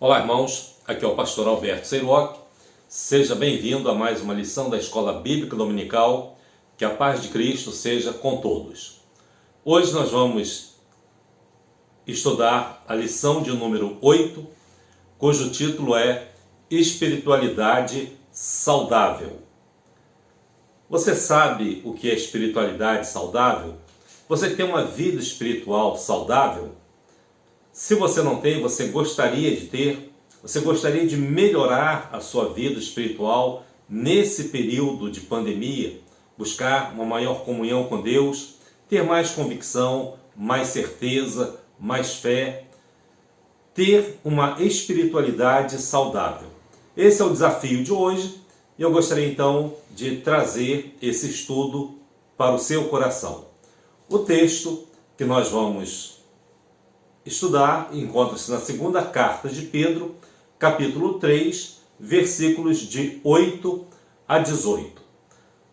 Olá, irmãos, aqui é o pastor Alberto Seiroc. Seja bem-vindo a mais uma lição da Escola Bíblica Dominical. Que a paz de Cristo seja com todos. Hoje nós vamos estudar a lição de número 8, cujo título é Espiritualidade Saudável. Você sabe o que é espiritualidade saudável? Você tem uma vida espiritual saudável? Se você não tem, você gostaria de ter? Você gostaria de melhorar a sua vida espiritual nesse período de pandemia? Buscar uma maior comunhão com Deus? Ter mais convicção, mais certeza, mais fé? Ter uma espiritualidade saudável. Esse é o desafio de hoje e eu gostaria então de trazer esse estudo para o seu coração. O texto que nós vamos estudar encontra-se na segunda carta de Pedro, capítulo 3, versículos de 8 a 18.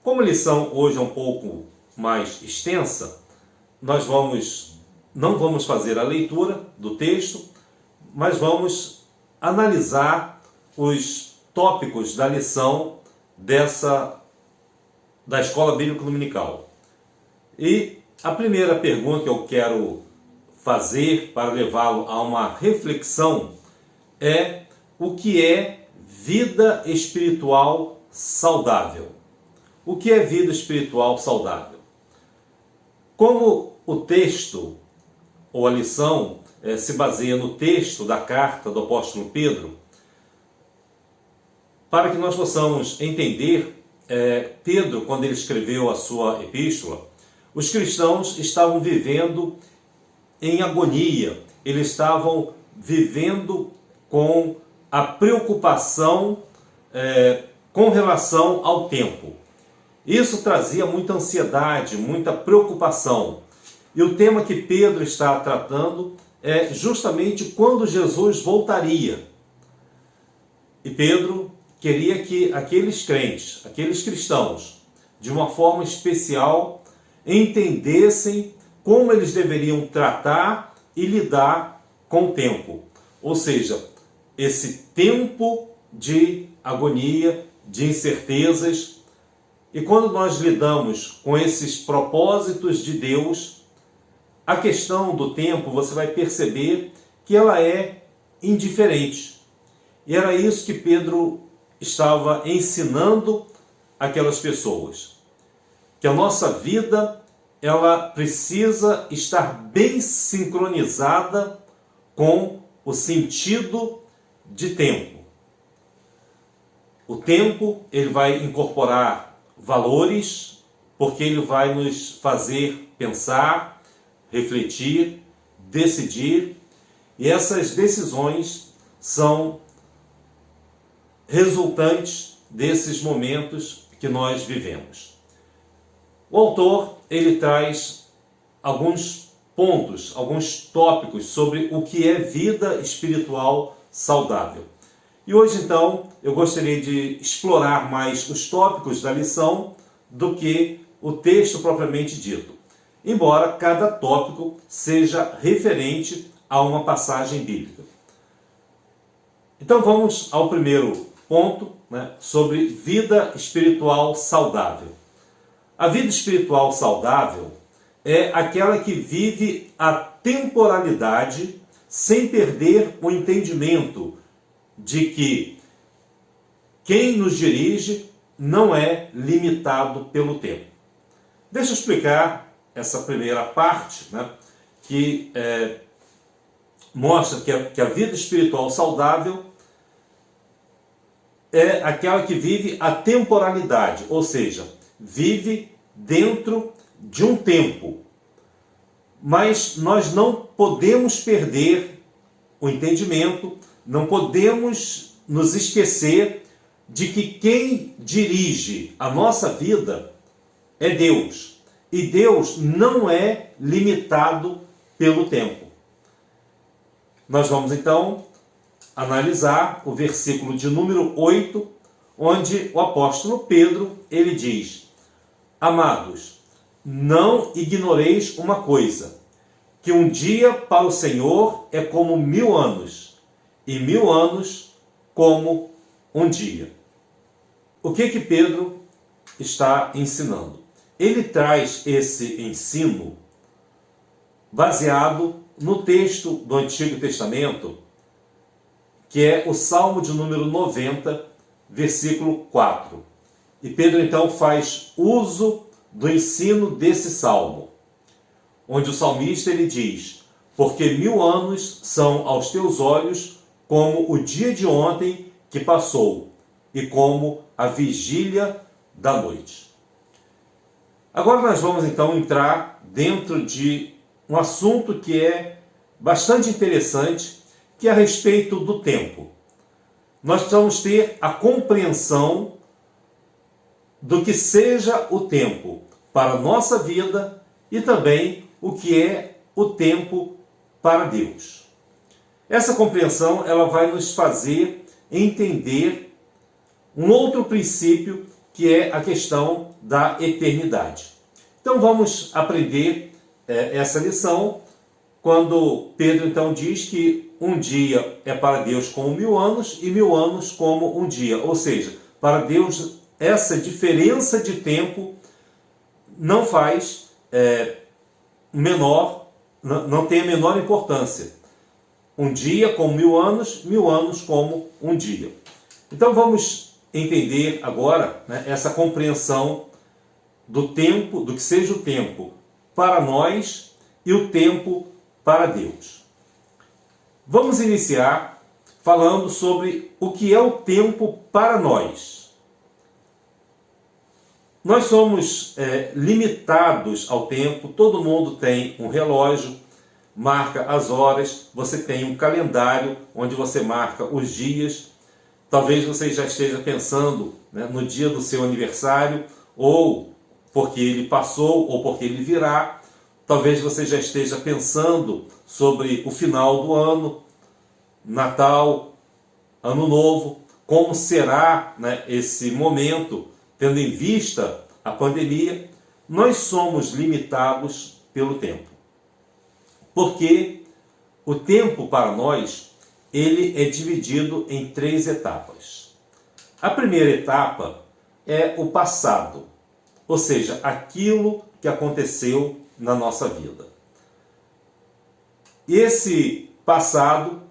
Como a lição hoje é um pouco mais extensa, nós não vamos fazer a leitura do texto, mas vamos analisar os tópicos da lição da Escola Bíblica Dominical. E a primeira pergunta que eu quero fazer para levá-lo a uma reflexão é: o que é vida espiritual saudável? O que é vida espiritual saudável? Como o texto ou a lição se baseia no texto da carta do apóstolo Pedro, para que nós possamos entender, Pedro, quando ele escreveu a sua epístola, os cristãos estavam vivendo em agonia, eles estavam vivendo com a preocupação com relação ao tempo. Isso trazia muita ansiedade, muita preocupação. E o tema que Pedro está tratando é justamente quando Jesus voltaria. E Pedro queria que aqueles crentes, aqueles cristãos, de uma forma especial, entendessem como eles deveriam tratar e lidar com o tempo. Ou seja, esse tempo de agonia, de incertezas. E quando nós lidamos com esses propósitos de Deus, a questão do tempo, você vai perceber que ela é indiferente. E era isso que Pedro estava ensinando aquelas pessoas. Que a nossa vida, ela precisa estar bem sincronizada com o sentido de tempo. O tempo, ele vai incorporar valores, porque ele vai nos fazer pensar, refletir, decidir, e essas decisões são resultantes desses momentos que nós vivemos. O autor, ele traz alguns pontos, alguns tópicos sobre o que é vida espiritual saudável. E hoje, então, eu gostaria de explorar mais os tópicos da lição do que o texto propriamente dito, embora cada tópico seja referente a uma passagem bíblica. Então vamos ao primeiro ponto, sobre vida espiritual saudável. A vida espiritual saudável é aquela que vive a temporalidade sem perder o entendimento de que quem nos dirige não é limitado pelo tempo. Deixa eu explicar essa primeira parte, que mostra que a vida espiritual saudável é aquela que vive a temporalidade, ou seja, vive dentro de um tempo. Mas nós não podemos perder o entendimento, não podemos nos esquecer de que quem dirige a nossa vida é Deus. E Deus não é limitado pelo tempo. Nós vamos então analisar o versículo de número 8, onde o apóstolo Pedro, ele diz: Amados, não ignoreis uma coisa, que um dia para o Senhor é como 1000 anos, e 1000 anos como um dia. O que Pedro está ensinando? Ele traz esse ensino baseado no texto do Antigo Testamento, que é o Salmo de número 90, versículo 4. E Pedro então faz uso do ensino desse salmo, onde o salmista ele diz: porque 1000 anos são aos teus olhos como o dia de ontem que passou, e como a vigília da noite. Agora nós vamos então entrar dentro de um assunto que é bastante interessante, que é a respeito do tempo. Nós precisamos ter a compreensão do que seja o tempo para a nossa vida e também o que é o tempo para Deus. Essa compreensão ela vai nos fazer entender um outro princípio, que é a questão da eternidade. Então vamos aprender essa lição quando Pedro então diz que um dia é para Deus como 1000 anos e 1000 anos como um dia. Ou seja, para Deus essa diferença de tempo não faz não tem a menor importância. Um dia como 1000 anos, 1000 anos como um dia. Então vamos entender agora essa compreensão do tempo, do que seja o tempo para nós e o tempo para Deus. Vamos iniciar falando sobre o que é o tempo para nós. Nós somos limitados ao tempo, todo mundo tem um relógio, marca as horas, você tem um calendário onde você marca os dias. Talvez você já esteja pensando no dia do seu aniversário, ou porque ele passou, ou porque ele virá. Talvez você já esteja pensando sobre o final do ano, Natal, Ano Novo, como será esse momento, tendo em vista a pandemia. Nós somos limitados pelo tempo. Porque o tempo para nós, ele é dividido em 3 etapas. A primeira etapa é o passado, ou seja, aquilo que aconteceu na nossa vida. E esse passado,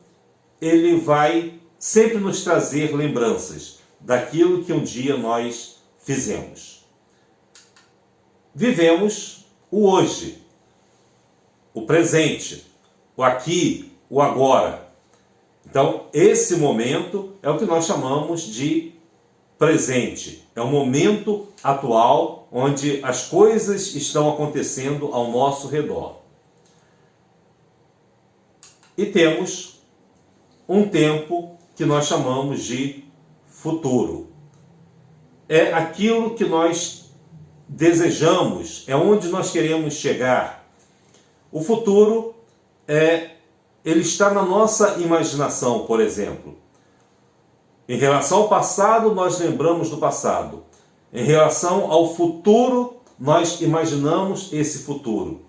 ele vai sempre nos trazer lembranças daquilo que um dia nós fizemos. Vivemos o hoje, o presente, o aqui, o agora. Então, esse momento é o que nós chamamos de presente. É o momento atual onde as coisas estão acontecendo ao nosso redor. E temos um tempo que nós chamamos de futuro. É aquilo que nós desejamos, é onde nós queremos chegar. O futuro ele está na nossa imaginação, por exemplo. Em relação ao passado, nós lembramos do passado. Em relação ao futuro, nós imaginamos esse futuro.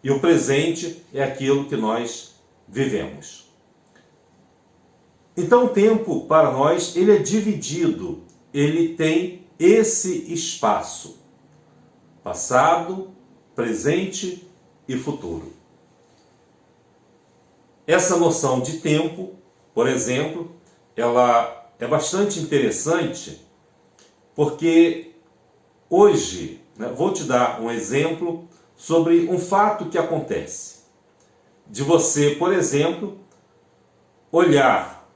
E o presente é aquilo que nós vivemos. Então o tempo para nós, ele é dividido, ele tem esse espaço. Passado, presente e futuro. Essa noção de tempo, por exemplo, ela é bastante interessante, porque hoje, vou te dar um exemplo sobre um fato que acontece. De você, por exemplo, olhar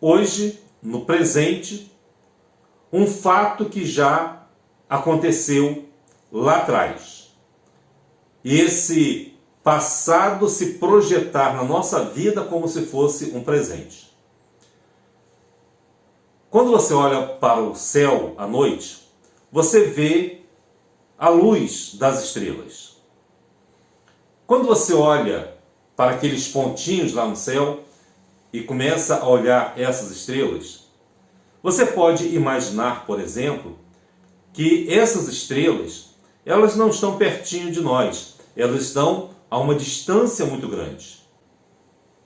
hoje, no presente, um fato que já aconteceu lá atrás. E esse passado se projetar na nossa vida como se fosse um presente. Quando você olha para o céu à noite, você vê a luz das estrelas. Quando você olha para aqueles pontinhos lá no céu e começa a olhar essas estrelas, você pode imaginar, por exemplo, que essas estrelas, elas não estão pertinho de nós, elas estão a uma distância muito grande.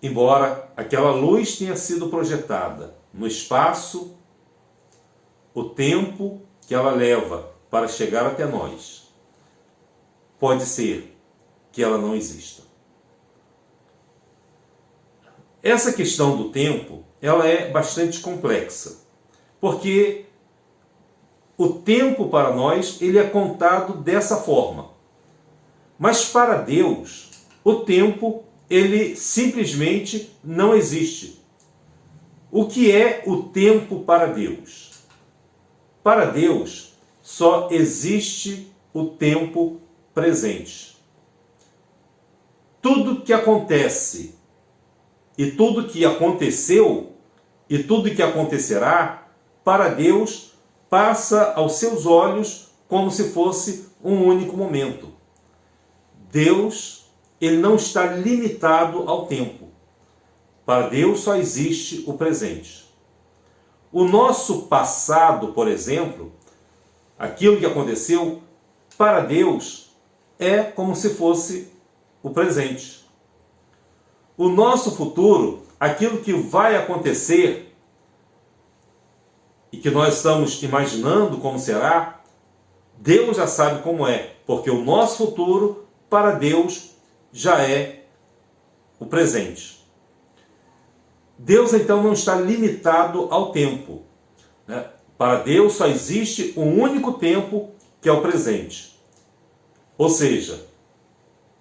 embora aquela luz tenha sido projetada no espaço, o tempo que ela leva para chegar até nós, pode ser que ela não exista. Essa questão do tempo, ela é bastante complexa, porque o tempo para nós, ele é contado dessa forma. Mas para Deus, o tempo, ele simplesmente não existe. O que é o tempo para Deus? Para Deus, só existe o tempo presente. Tudo que acontece, e tudo que aconteceu, e tudo que acontecerá, para Deus, passa aos seus olhos como se fosse um único momento. Deus, ele não está limitado ao tempo. Para Deus só existe o presente. O nosso passado, por exemplo, aquilo que aconteceu, para Deus é como se fosse o presente. O nosso futuro, aquilo que vai acontecer e que nós estamos imaginando como será, Deus já sabe como é, porque o nosso futuro, para Deus, já é o presente. Deus, então, não está limitado ao tempo, né? Para Deus só existe um único tempo, que é o presente. Ou seja,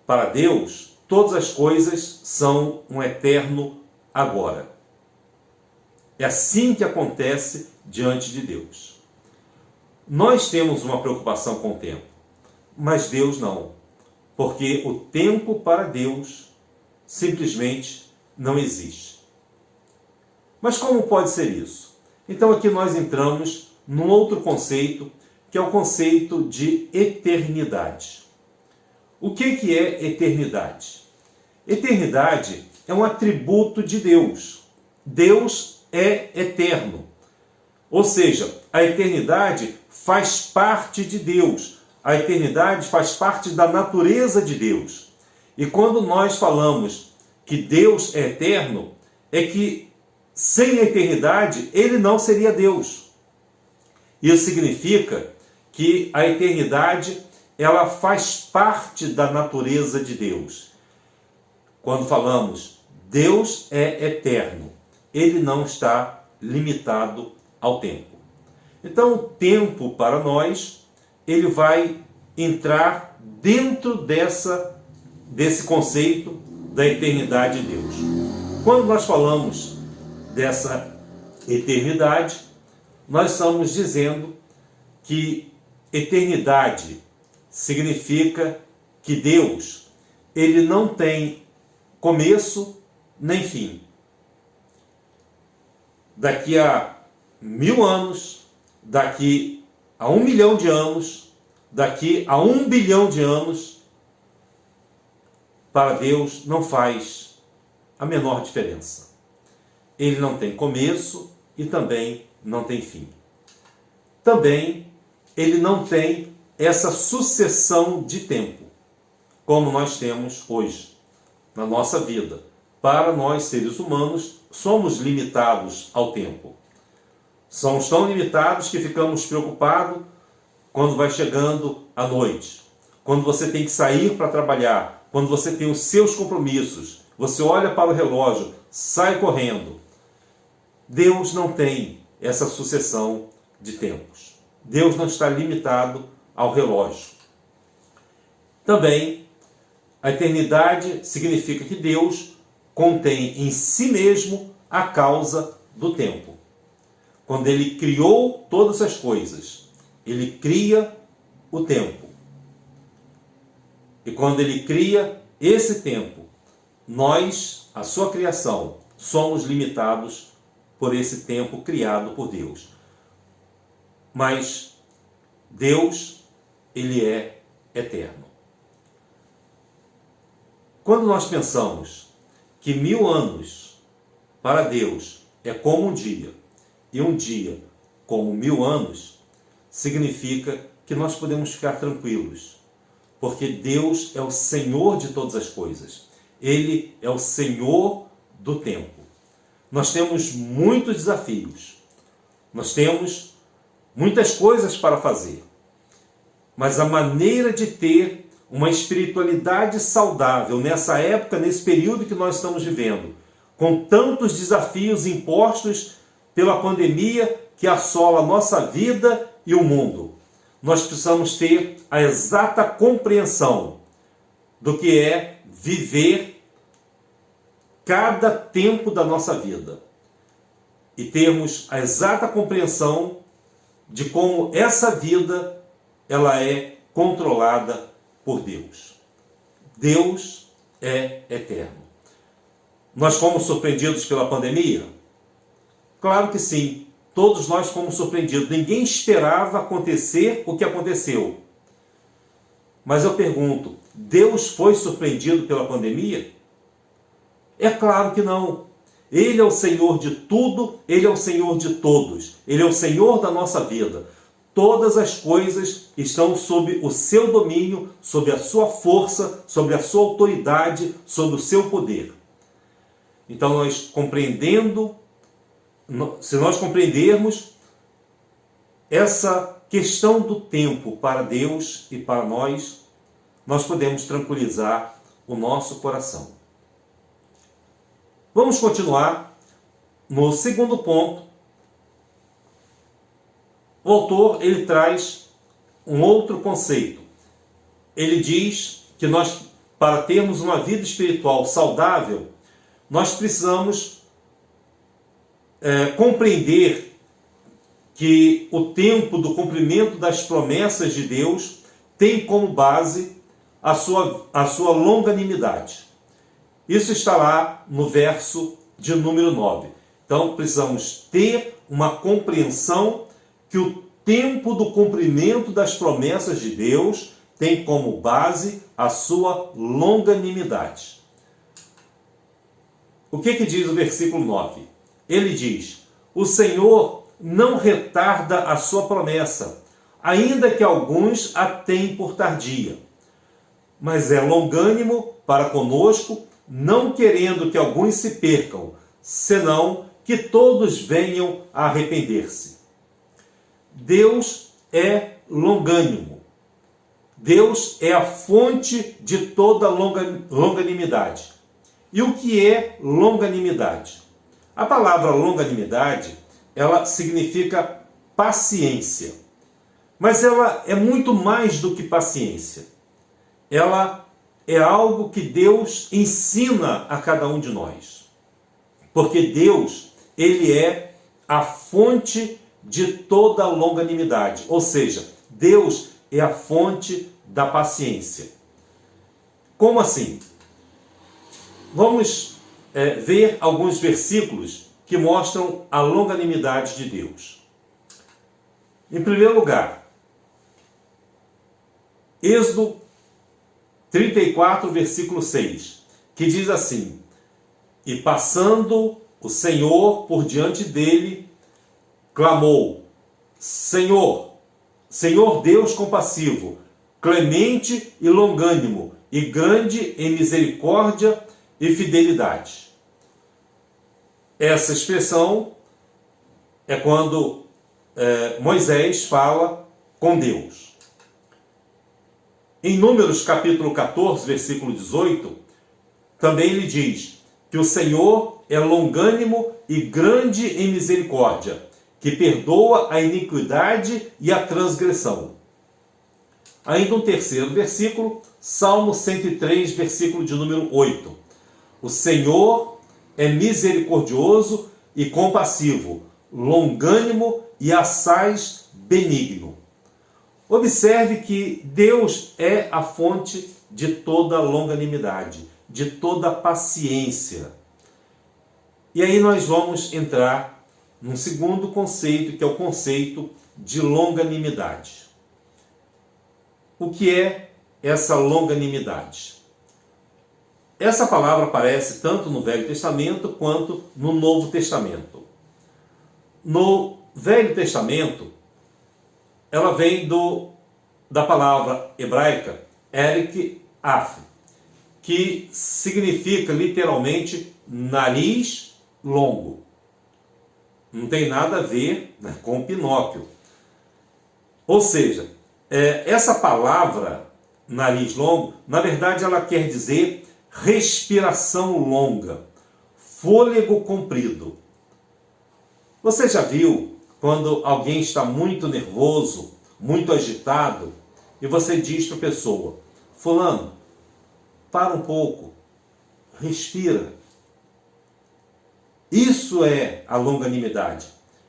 para Deus, todas as coisas são um eterno agora. É assim que acontece diante de Deus. Nós temos uma preocupação com o tempo, mas Deus não. Porque o tempo para Deus simplesmente não existe. Mas como pode ser isso? Então aqui nós entramos num outro conceito, que é o conceito de eternidade. O que é eternidade? Eternidade é um atributo de Deus. Deus é eterno. Ou seja, a eternidade faz parte de Deus. A eternidade faz parte da natureza de Deus. E quando nós falamos que Deus é eterno, é que sem a eternidade ele não seria Deus. Isso significa que a eternidade ela faz parte da natureza de Deus. Quando falamos Deus é eterno, ele não está limitado ao tempo. Então o tempo para nós, ele vai entrar dentro desse conceito da eternidade de Deus. Quando nós falamos dessa eternidade, nós estamos dizendo que eternidade significa que Deus, ele não tem começo nem fim. Daqui a 1000 anos, daqui a 1 milhão de anos, daqui a 1 bilhão de anos, para Deus não faz a menor diferença. Ele não tem começo e também não tem fim. Também ele não tem essa sucessão de tempo, como nós temos hoje na nossa vida. Para nós, seres humanos, somos limitados ao tempo. Somos tão limitados que ficamos preocupados quando vai chegando a noite, quando você tem que sair para trabalhar, quando você tem os seus compromissos, você olha para o relógio, sai correndo. Deus não tem essa sucessão de tempos. Deus não está limitado ao relógio. Também, a eternidade significa que Deus contém em si mesmo a causa do tempo. Quando ele criou todas as coisas, ele cria o tempo. E quando ele cria esse tempo, nós, a sua criação, somos limitados por esse tempo criado por Deus. Mas Deus, ele é eterno. Quando nós pensamos que 1000 anos para Deus é como um dia, e um dia como 1000 anos, significa que nós podemos ficar tranquilos, porque Deus é o Senhor de todas as coisas. Ele é o Senhor do tempo. Nós temos muitos desafios, nós temos muitas coisas para fazer, mas a maneira de ter uma espiritualidade saudável nessa época, nesse período que nós estamos vivendo, com tantos desafios impostos pela pandemia que assola a nossa vida e o mundo, nós precisamos ter a exata compreensão do que é viver cada tempo da nossa vida e termos a exata compreensão de como essa vida ela é controlada por Deus. Deus é eterno. Nós fomos surpreendidos pela pandemia? Claro que sim, todos nós fomos surpreendidos. Ninguém esperava acontecer o que aconteceu. Mas eu pergunto, Deus foi surpreendido pela pandemia? É claro que não. Ele é o Senhor de tudo, Ele é o Senhor de todos. Ele é o Senhor da nossa vida. Todas as coisas estão sob o seu domínio, sob a sua força, sob a sua autoridade, sob o seu poder. Então nós compreendendo, se nós compreendermos essa questão do tempo para Deus e para nós podemos tranquilizar o nosso coração. Vamos continuar no segundo ponto. O autor ele traz um outro conceito. Ele diz que nós, para termos uma vida espiritual saudável, nós precisamos compreender que o tempo do cumprimento das promessas de Deus tem como base a sua longanimidade. Isso está lá no verso de número 9. Então precisamos ter uma compreensão que o tempo do cumprimento das promessas de Deus tem como base a sua longanimidade. O que diz o versículo 9? Ele diz: o Senhor não retarda a sua promessa, ainda que alguns a tenham por tardia, mas é longânimo para conosco, não querendo que alguns se percam, senão que todos venham a arrepender-se. Deus é longânimo. Deus é a fonte de toda longanimidade. E o que é longanimidade? A palavra longanimidade, ela significa paciência. Mas ela é muito mais do que paciência. Ela é algo que Deus ensina a cada um de nós. Porque Deus, Ele é a fonte de toda longanimidade. Ou seja, Deus é a fonte da paciência. Como assim? Vamos ver alguns versículos que mostram a longanimidade de Deus. Em primeiro lugar, Êxodo 34, versículo 6, que diz assim: e passando o Senhor por diante dele, clamou: Senhor, Senhor Deus compassivo, clemente e longânimo, e grande em misericórdia e fidelidade. Essa expressão é quando Moisés fala com Deus. Em Números capítulo 14, versículo 18, também ele diz que o Senhor é longânimo e grande em misericórdia, que perdoa a iniquidade e a transgressão. Ainda um terceiro versículo, Salmo 103, versículo de número 8. O Senhor é misericordioso e compassivo, longânimo e assaz benigno. Observe que Deus é a fonte de toda longanimidade, de toda paciência. E aí nós vamos entrar num segundo conceito, que é o conceito de longanimidade. O que é essa longanimidade? Essa palavra aparece tanto no Velho Testamento quanto no Novo Testamento. No Velho Testamento, ela vem da palavra hebraica Erik Af, que significa literalmente nariz longo. Não tem nada a ver, né, com Pinóquio. Ou seja, essa palavra nariz longo, na verdade ela quer dizer respiração longa, fôlego comprido. Você já viu quando alguém está muito nervoso, muito agitado, e você diz para a pessoa: fulano, para um pouco, respira. Isso é a longanimidade,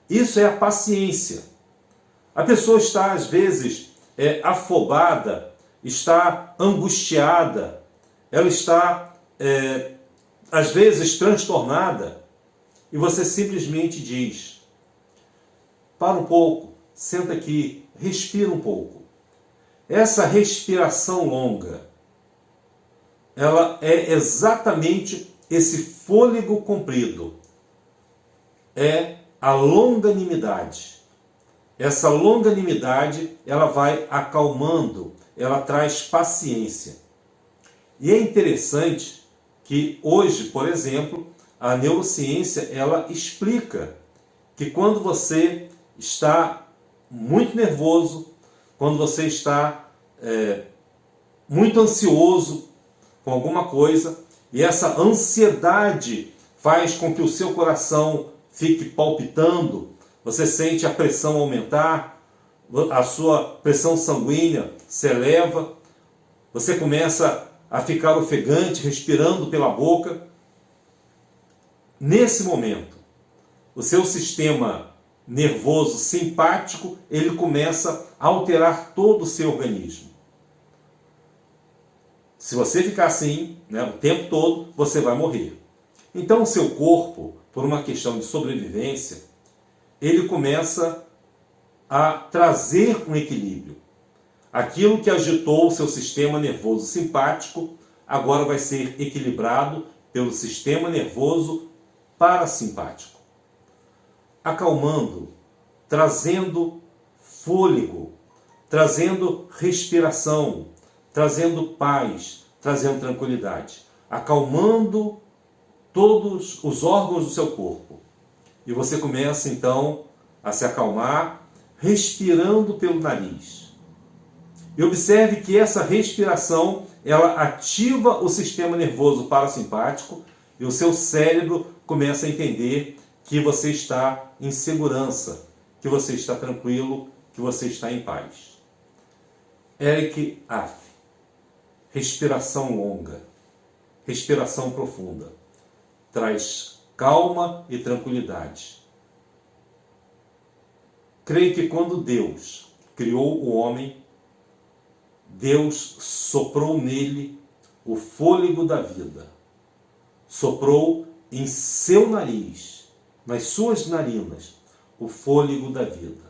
isso é a paciência. A pessoa está às vezes afobada, está angustiada, ela está às vezes transtornada, e você simplesmente diz: para um pouco, senta aqui, respira um pouco. Essa respiração longa, ela é exatamente esse fôlego comprido, é a longanimidade. Essa longanimidade, ela vai acalmando, ela traz paciência. E é interessante que hoje, por exemplo, a neurociência, ela explica que quando você está muito nervoso, quando você está muito ansioso com alguma coisa, e essa ansiedade faz com que o seu coração fique palpitando, você sente a pressão aumentar, a sua pressão sanguínea se eleva, você começa a ficar ofegante, respirando pela boca. Nesse momento, o seu sistema nervoso simpático, ele começa a alterar todo o seu organismo. Se você ficar assim, né, o tempo todo, você vai morrer. Então o seu corpo, por uma questão de sobrevivência, ele começa a trazer um equilíbrio. Aquilo que agitou o seu sistema nervoso simpático, agora vai ser equilibrado pelo sistema nervoso parasimpático, acalmando, trazendo fôlego, trazendo respiração, trazendo paz, trazendo tranquilidade, acalmando todos os órgãos do seu corpo. E você começa então a se acalmar, respirando pelo nariz. E observe que essa respiração, ela ativa o sistema nervoso parasimpático e o seu cérebro começa a entender que você está em segurança, que você está tranquilo, que você está em paz. Eric Aff. Respiração longa, respiração profunda, traz calma e tranquilidade. Creio que quando Deus criou o homem, Deus soprou nele o fôlego da vida, soprou em seu nariz, nas suas narinas, o fôlego da vida.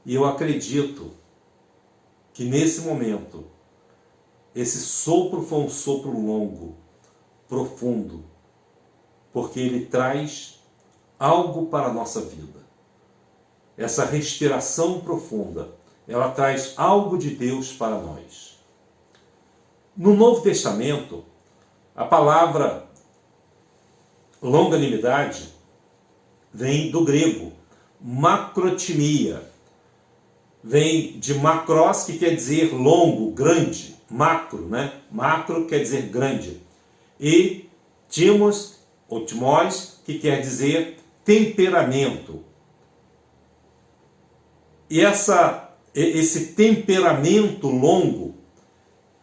E eu acredito que nesse momento, esse sopro foi um sopro longo, profundo, porque ele traz algo para a nossa vida. Essa respiração profunda, ela traz algo de Deus para nós. No Novo Testamento, a palavra longanimidade vem do grego, macrotimia. Vem de macros, que quer dizer longo, grande. Macro, né? Macro quer dizer grande. E timos, ou timós, que quer dizer temperamento. E esse temperamento longo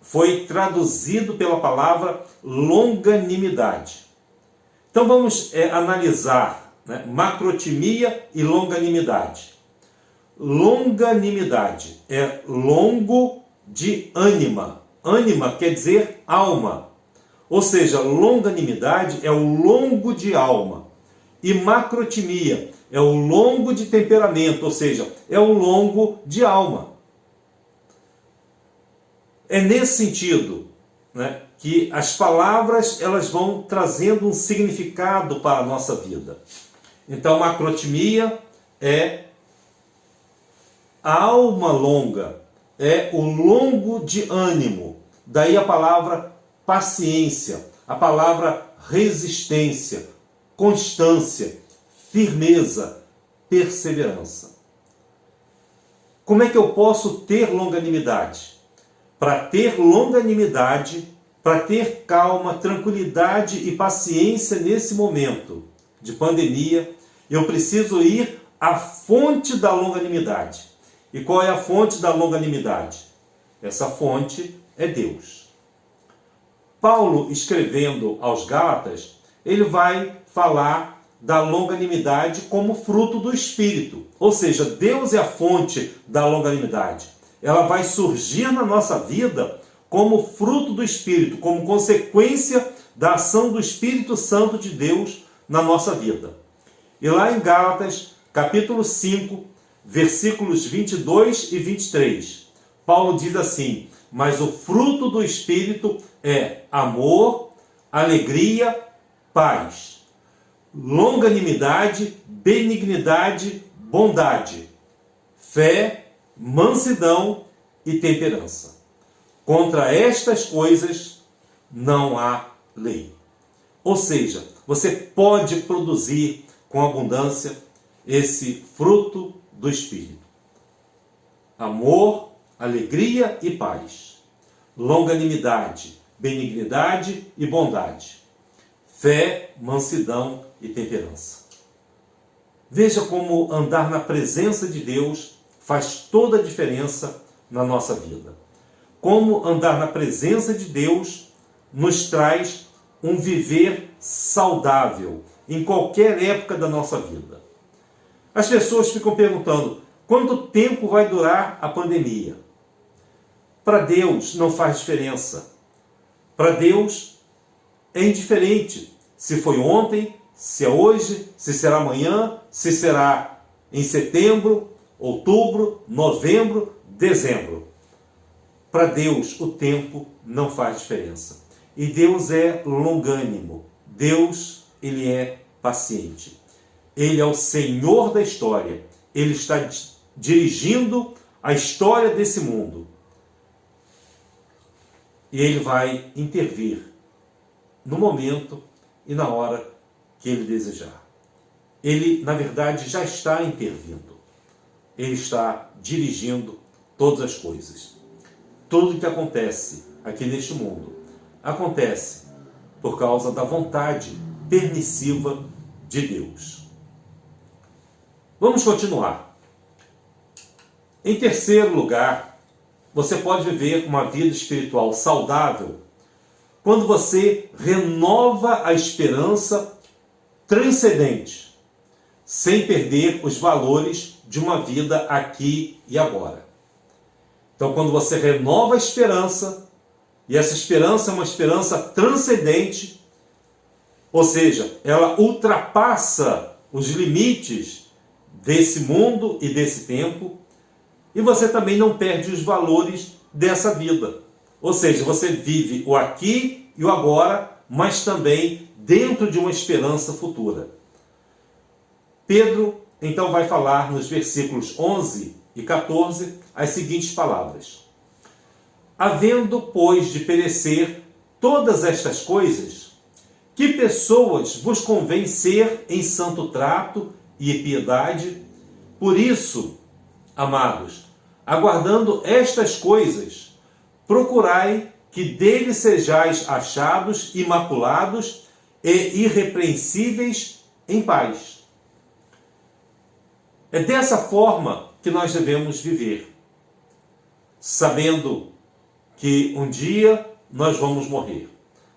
foi traduzido pela palavra longanimidade. Então vamos analisar, né, macrotimia e longanimidade. Longanimidade é longo de ânima. Ânima quer dizer alma. Ou seja, longanimidade é o longo de alma. E macrotimia é o longo de temperamento, ou seja, é o longo de alma. É nesse sentido, né, que as palavras elas vão trazendo um significado para a nossa vida. Então, macrotimia é a alma longa, é o longo de ânimo. Daí a palavra paciência, a palavra resistência, constância, firmeza, perseverança. Como é que eu posso ter longanimidade? Para ter longanimidade, para ter calma, tranquilidade e paciência nesse momento de pandemia, eu preciso ir à fonte da longanimidade. E qual é a fonte da longanimidade? Essa fonte é Deus. Paulo, escrevendo aos Gálatas, ele vai falar da longanimidade como fruto do Espírito. Ou seja, Deus é a fonte da longanimidade. Ela vai surgir na nossa vida como fruto do Espírito, como consequência da ação do Espírito Santo de Deus na nossa vida. E lá em Gálatas, capítulo 5, versículos 22 e 23, Paulo diz assim: mas o fruto do Espírito é amor, alegria, paz, longanimidade, benignidade, bondade, fé, mansidão e temperança. Contra estas coisas não há lei. Ou seja, você pode produzir com abundância esse fruto do Espírito. Amor, alegria e paz, longanimidade, benignidade e bondade, fé, mansidão e temperança. Veja como andar na presença de Deus faz toda a diferença na nossa vida. Como andar na presença de Deus nos traz um viver saudável em qualquer época da nossa vida. As pessoas ficam perguntando: quanto tempo vai durar a pandemia? Para Deus não faz diferença. Para Deus é indiferente se foi ontem, se é hoje, se será amanhã, se será em setembro, outubro, novembro, dezembro. Para Deus o tempo não faz diferença. E Deus é longânimo. Deus, ele é paciente. Ele é o Senhor da história. Ele está dirigindo a história desse mundo. E ele vai intervir no momento e na hora que ele desejar. Ele, na verdade, já está intervindo. Ele está dirigindo todas as coisas. Tudo que acontece aqui neste mundo acontece por causa da vontade permissiva de Deus. Vamos continuar. Em terceiro lugar, você pode viver uma vida espiritual saudável quando você renova a esperança transcendente, sem perder os valores de uma vida aqui e agora. Então, quando você renova a esperança, e essa esperança é uma esperança transcendente, ou seja, ela ultrapassa os limites desse mundo e desse tempo, e você também não perde os valores dessa vida. Ou seja, você vive o aqui e o agora, mas também dentro de uma esperança futura. Pedro, então, vai falar nos versículos 11 e 14 as seguintes palavras: havendo, pois, de perecer todas estas coisas, que pessoas vos convém ser em santo trato e piedade? Por isso, amados, aguardando estas coisas, procurai que dele sejais achados imaculados e irrepreensíveis em paz. É dessa forma que nós devemos viver, sabendo que um dia nós vamos morrer,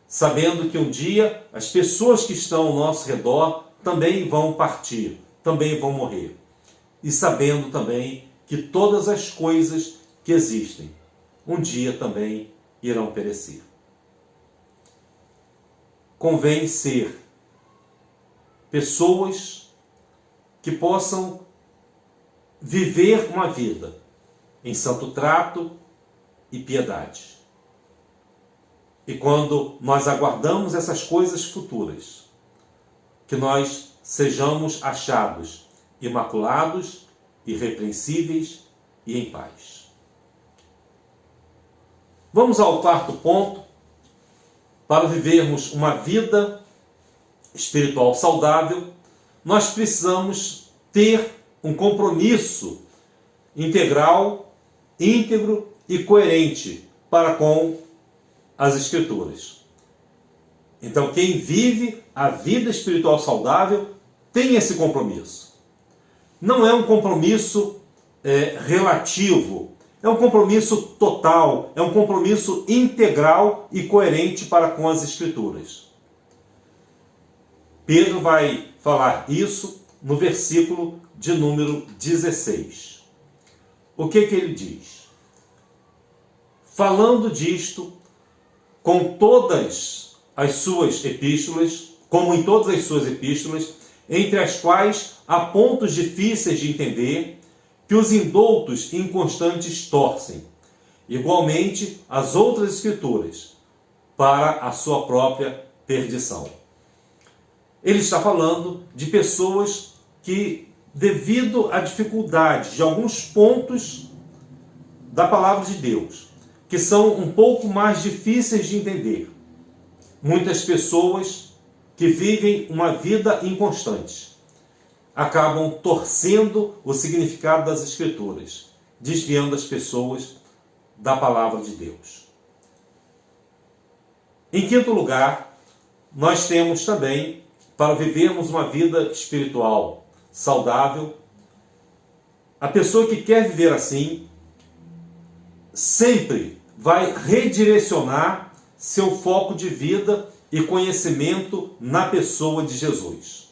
sabendo que um dia as pessoas que estão ao nosso redor também vão partir, também vão morrer, e sabendo também que todas as coisas que existem um dia também irão perecer. Convém ser pessoas que possam viver uma vida em santo trato e piedade. E quando nós aguardamos essas coisas futuras, que nós sejamos achados imaculados, irrepreensíveis e em paz. Vamos ao quarto ponto, para vivermos uma vida espiritual saudável, nós precisamos ter um compromisso integral, íntegro e coerente para com as Escrituras. Então, quem vive a vida espiritual saudável tem esse compromisso. Não é um compromisso relativo, é um compromisso total, é um compromisso integral e coerente para com as Escrituras. Pedro vai falar isso no versículo de número 16. O que ele diz? Falando disto, com todas as suas epístolas, como em todas as suas epístolas, entre as quais há pontos difíceis de entender, que os indoutos e inconstantes torcem, igualmente as outras escrituras, para a sua própria perdição. Ele está falando de pessoas que, devido à dificuldade de alguns pontos da palavra de Deus, que são um pouco mais difíceis de entender, muitas pessoas que vivem uma vida inconstante acabam torcendo o significado das Escrituras, desviando as pessoas da palavra de Deus. Em quinto lugar, nós temos também, para vivermos uma vida espiritual saudável, a pessoa que quer viver assim sempre vai redirecionar seu foco de vida e conhecimento na pessoa de Jesus.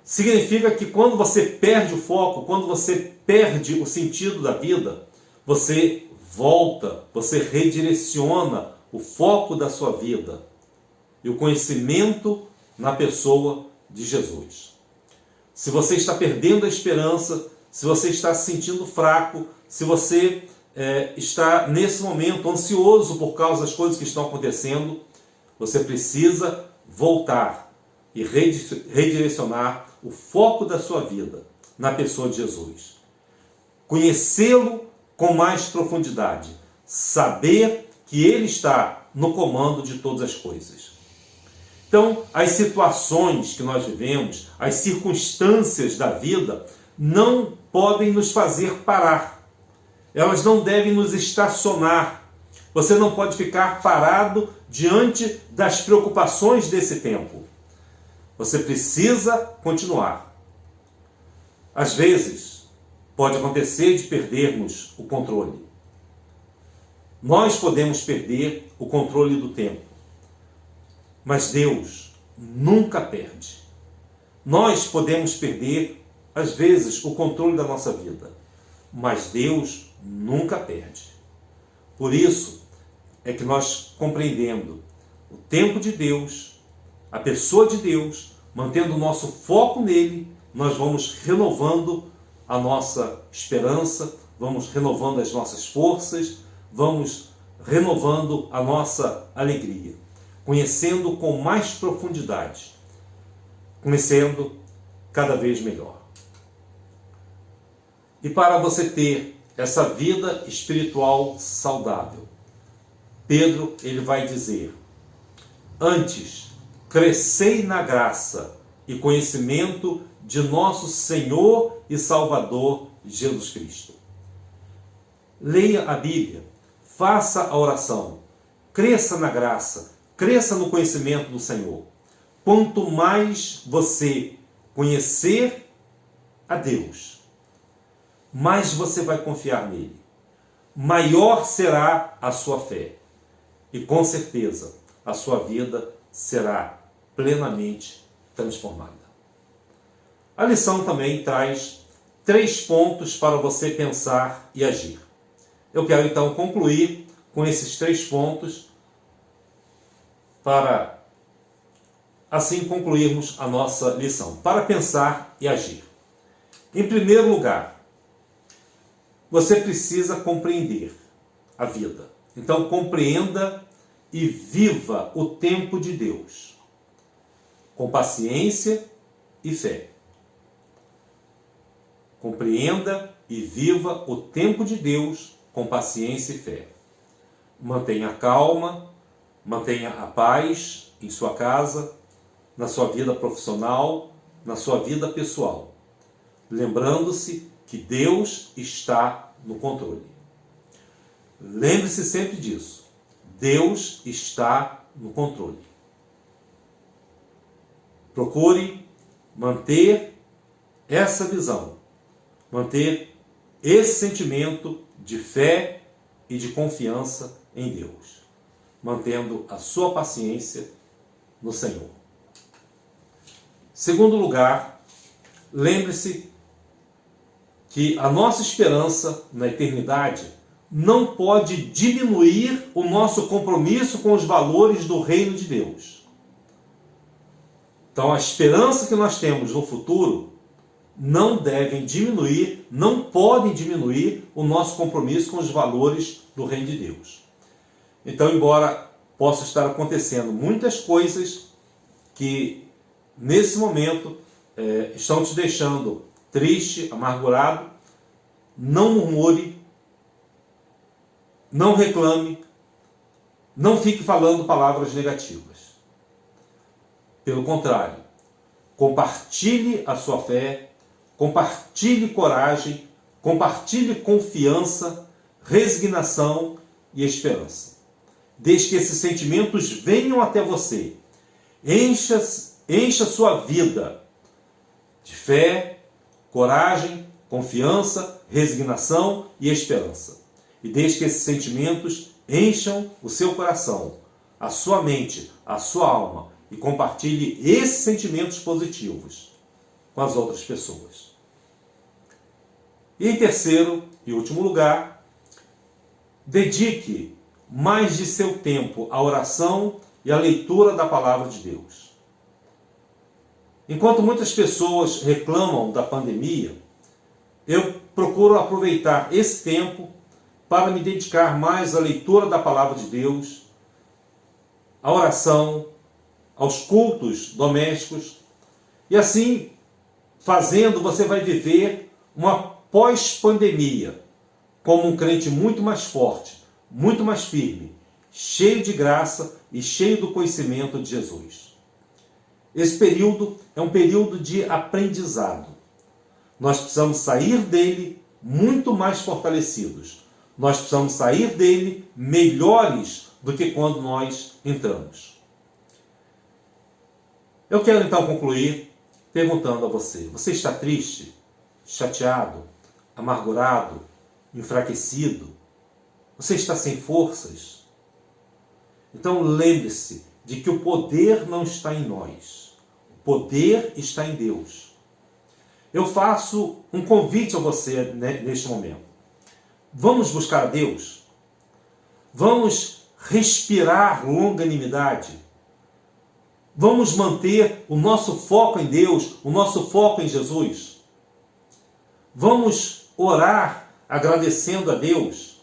Significa que quando você perde o foco, quando você perde o sentido da vida, você volta, você redireciona o foco da sua vida e o conhecimento na pessoa de Jesus. Se você está perdendo a esperança, se você está se sentindo fraco, se você está nesse momento ansioso por causa das coisas que estão acontecendo, você precisa voltar e redirecionar o foco da sua vida na pessoa de Jesus. Conhecê-lo com mais profundidade, saber que Ele está no comando de todas as coisas. Então, as situações que nós vivemos, as circunstâncias da vida, não podem nos fazer parar. Elas não devem nos estacionar. Você não pode ficar parado diante das preocupações desse tempo. Você precisa continuar. Às vezes, pode acontecer de perdermos o controle. Nós podemos perder o controle do tempo. Mas Deus nunca perde. Nós podemos perder, às vezes, o controle da nossa vida. Mas Deus nunca perde. Por isso é que nós, compreendendo o tempo de Deus, a pessoa de Deus, mantendo o nosso foco nele, nós vamos renovando a nossa esperança, vamos renovando as nossas forças, vamos renovando a nossa alegria, conhecendo com mais profundidade, conhecendo cada vez melhor. E para você ter essa vida espiritual saudável, Pedro ele vai dizer: antes, crescei na graça e conhecimento de nosso Senhor e Salvador Jesus Cristo. Leia a Bíblia, faça a oração, cresça na graça, cresça no conhecimento do Senhor. Quanto mais você conhecer a Deus, mais você vai confiar nele. Maior será a sua fé. E com certeza a sua vida será plenamente transformada. A lição também traz 3 pontos para você pensar e agir. Eu quero então concluir com esses 3 pontos para assim concluirmos a nossa lição. Para pensar e agir. Em primeiro lugar, você precisa compreender a vida. Então compreenda e viva o tempo de Deus, com paciência e fé. Compreenda e viva o tempo de Deus com paciência e fé. Mantenha a calma, mantenha a paz em sua casa, na sua vida profissional, na sua vida pessoal. Lembrando-se que Deus está no controle. Lembre-se sempre disso. Deus está no controle. Procure manter essa visão, manter esse sentimento de fé e de confiança em Deus, mantendo a sua paciência no Senhor. Segundo lugar, lembre-se que a nossa esperança na eternidade não pode diminuir o nosso compromisso com os valores do reino de Deus. Então, a esperança que nós temos no futuro não devem diminuir, não podem diminuir o nosso compromisso com os valores do reino de Deus. Então, embora possa estar acontecendo muitas coisas que nesse momento estão te deixando triste, amargurado, não murmure, não reclame, não fique falando palavras negativas. Pelo contrário, compartilhe a sua fé, compartilhe coragem, compartilhe confiança, resignação e esperança. Desde que esses sentimentos venham até você, encha sua vida de fé, coragem, confiança, resignação e esperança. E desde que esses sentimentos encham o seu coração, a sua mente, a sua alma, e compartilhe esses sentimentos positivos com as outras pessoas. E em terceiro e último lugar, dedique mais de seu tempo à oração e à leitura da palavra de Deus. Enquanto muitas pessoas reclamam da pandemia, eu procuro aproveitar esse tempo para me dedicar mais à leitura da palavra de Deus, à oração, aos cultos domésticos, e assim, fazendo, você vai viver uma pós-pandemia como um crente muito mais forte, muito mais firme, cheio de graça e cheio do conhecimento de Jesus. Esse período é um período de aprendizado. Nós precisamos sair dele muito mais fortalecidos. Nós precisamos sair dele melhores do que quando nós entramos. Eu quero então concluir perguntando a você: você está triste, chateado, amargurado, enfraquecido? Você está sem forças? Então lembre-se de que o poder não está em nós. O poder está em Deus. Eu faço um convite a você neste momento. Vamos buscar a Deus? Vamos respirar longanimidade? Vamos manter o nosso foco em Deus, o nosso foco em Jesus? Vamos orar agradecendo a Deus?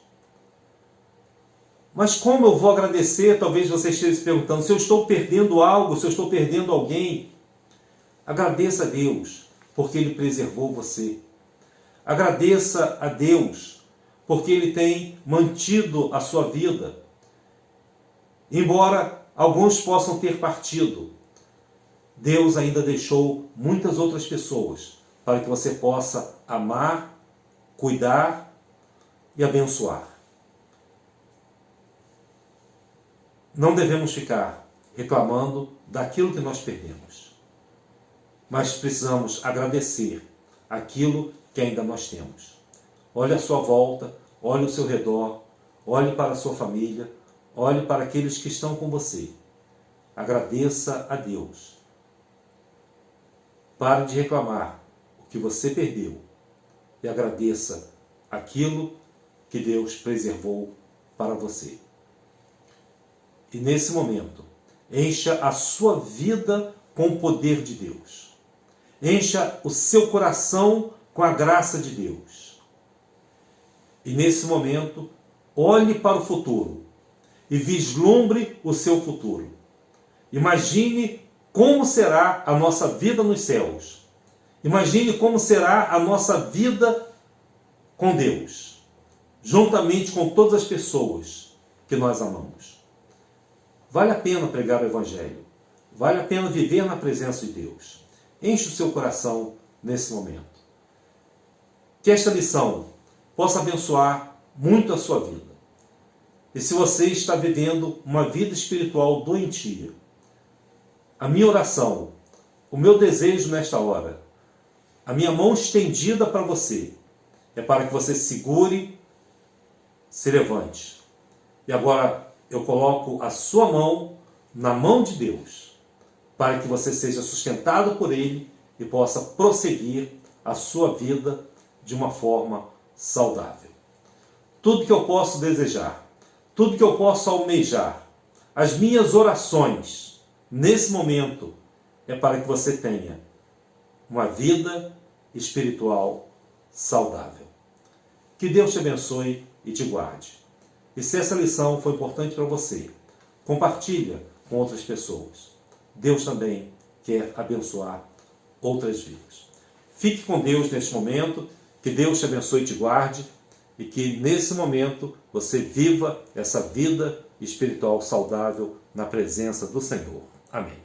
Mas como eu vou agradecer? Talvez você esteja se perguntando, se eu estou perdendo algo, se eu estou perdendo alguém. Agradeça a Deus, porque Ele preservou você. Agradeça a Deus, porque Ele tem mantido a sua vida. Embora alguns possam ter partido, Deus ainda deixou muitas outras pessoas para que você possa amar, cuidar e abençoar. Não devemos ficar reclamando daquilo que nós perdemos, mas precisamos agradecer aquilo que ainda nós temos. Olhe à sua volta, olhe ao seu redor, olhe para a sua família, olhe para aqueles que estão com você. Agradeça a Deus. Pare de reclamar o que você perdeu e agradeça aquilo que Deus preservou para você. E nesse momento, encha a sua vida com o poder de Deus. Encha o seu coração com a graça de Deus. E nesse momento, olhe para o futuro e vislumbre o seu futuro. Imagine como será a nossa vida nos céus. Imagine como será a nossa vida com Deus, juntamente com todas as pessoas que nós amamos. Vale a pena pregar o Evangelho. Vale a pena viver na presença de Deus. Enche o seu coração nesse momento. Que esta lição possa abençoar muito a sua vida. E se você está vivendo uma vida espiritual doentia, a minha oração, o meu desejo nesta hora, a minha mão estendida para você, é para que você segure, se levante. E agora eu coloco a sua mão na mão de Deus, para que você seja sustentado por Ele e possa prosseguir a sua vida de uma forma saudável. Tudo que eu posso desejar, tudo que eu posso almejar, as minhas orações, nesse momento, é para que você tenha uma vida espiritual saudável. Que Deus te abençoe e te guarde. E se essa lição foi importante para você, compartilha com outras pessoas. Deus também quer abençoar outras vidas. Fique com Deus neste momento, que Deus te abençoe e te guarde, e que nesse momento você viva essa vida espiritual saudável na presença do Senhor. Amém.